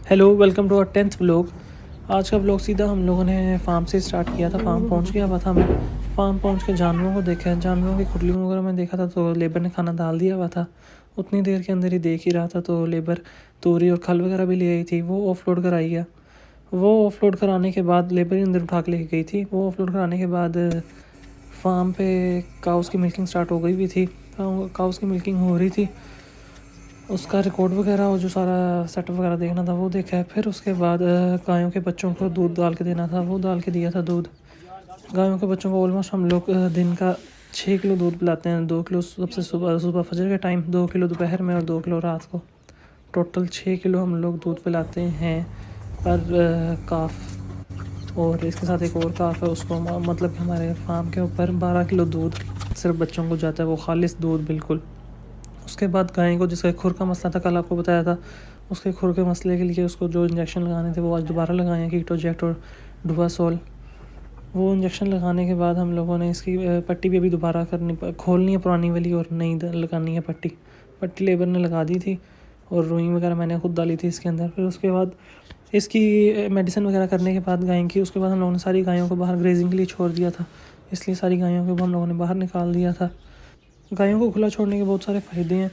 Hello, welcome to our 10th vlog. आज का vlog सीधा हम लोगों ने फार्म से स्टार्ट किया था। फार्म पहुंच गया हुआ था मैं। फार्म पहुंच के जानवरों को देखा, जानवरों की खुरलियों वगैरह में देखा था तो लेबर ने खाना डाल दिया हुआ था। उतनी देर के अंदर ही देख ही रहा था तो लेबर तोरी और खल वगैरह भी ले आई थी, वो ऑफलोड कराई गया। वो ऑफलोड कराने के बाद लेबर ही अंदर उठा के लेके गई थी। वो ऑफलोड कराने के बाद फार्म पे काउस की मिल्किंग स्टार्ट हो गई भी थी। काउस की मिल्किंग हो रही थी, उसका रिकॉर्ड वगैरह और जो सारा सेटअप वगैरह देखना था वो देखा है। फिर उसके बाद गायों के बच्चों को दूध डाल के देना था, वो डाल के दिया था दूध। गायों के बच्चों को ऑलमोस्ट हम लोग दिन का 6 किलो दूध पिलाते हैं। 2 किलो सबसे सुबह सुबह फजर के टाइम, 2 किलो दोपहर में और 2 किलो रात को। टोटल 6 किलो हम लोग दूध पिलाते हैं पर काफ। और इसके साथ एक और काफ है, उसको मतलब हमारे फार्म के ऊपर 12 किलो दूध सिर्फ बच्चों को जाता है, वो खालिस दूध बिल्कुल। उसके बाद गाय को जिसका खुर का मसला था, कल आपको बताया था, उसके खुर के मसले के लिए उसको जो इंजेक्शन लगाने थे वो आज दोबारा लगाए हैं, कीटोजेट और डुवासोल। वो इंजेक्शन लगाने के बाद हम लोगों ने इसकी पट्टी भी अभी दोबारा खोलनी है पुरानी वाली और नई लगानी है पट्टी। पट्टी लेबर ने लगा दी थी और रुई वगैरह मैंने खुद डाली थी इसके अंदर। फिर उसके बाद इसकी मेडिसिन वगैरह करने के बाद गाय की, उसके बाद हम लोगों ने सारी गायों को बाहर ग्रेजिंग के लिए छोड़ दिया था, इसलिए सारी गायों को हम लोगों ने बाहर निकाल दिया था। गायों को खुला छोड़ने के बहुत सारे फ़ायदे हैं।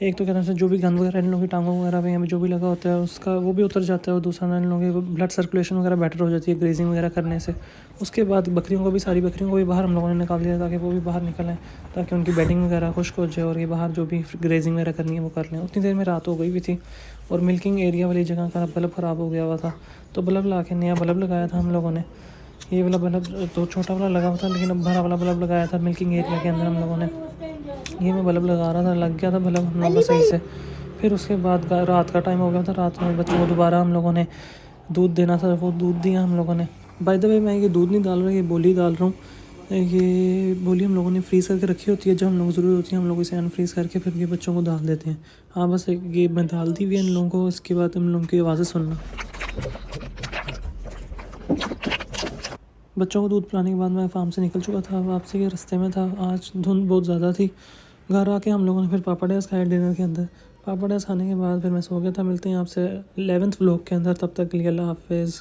एक तो कहते हैं जो भी गंद वगैरह इन लोगों की टांगों वगैरह पे जो भी लगा होता है उसका वो भी उतर जाता है, और दूसरा इन लोगों की ब्लड सर्कुलेशन वगैरह बेटर हो जाती है ग्रेजिंग वगैरह करने से। उसके बाद बकरियों को भी, सारी बकरियों को भी बाहर हम लोगों ने निकाल दिया ताकि वो भी बाहर निकलें, ताकि उनकी बेडिंग वगैरह खुश्क हो जाए और ये बाहर जो भी ग्रेजिंग वगैरह करनी है वो कर लें। उतनी देर में रात हो गई भी थी और मिल्किंग एरिया वाली जगह का बल्ब ख़राब हो गया हुआ था, तो बल्ब ला के नया बल्ब लगाया था हम लोगों ने। ये वाला बल्ब तो छोटा वाला लगा हुआ था, लेकिन अब बड़ा वाला बल्ब लगाया था मिल्किंग एरिया के अंदर हम लोगों ने। ये मैं बल्ब लगा रहा था, लग गया था बल्ब हम लोगों का सही से। फिर उसके बाद रात का टाइम हो गया था, रात में बच्चों को दोबारा हम लोगों ने दूध देना था, वो दूध दिया हम लोगों ने। बाय द वे मैं ये दूध नहीं डाल रहा, ये बोली डाल रहा हूँ। ये बोली हम लोगों ने फ्रीज़ करके रखी होती है, जब हम लोग ज़रूरत होती है हम लोग इसे अनफ्रीज़ करके फिर ये बच्चों को डाल देते हैं। हाँ बस ये मैं डाल दी हुई है इन लोगों को। इसके बाद इन लोगों की आवाज़ें सुनना। बच्चों को दूध पिलाने के बाद मैं फार्म से निकल चुका था, वापसी के रास्ते में था। आज धुंध बहुत ज़्यादा थी। घर आके हम लोगों ने फिर पापड़ खाए डिनर के अंदर। पापड़ खाने के बाद फिर मैं सो गया था। मिलते हैं आपसे 11th व्लॉग के अंदर, तब तक के लिए अल्लाह हाफिज़।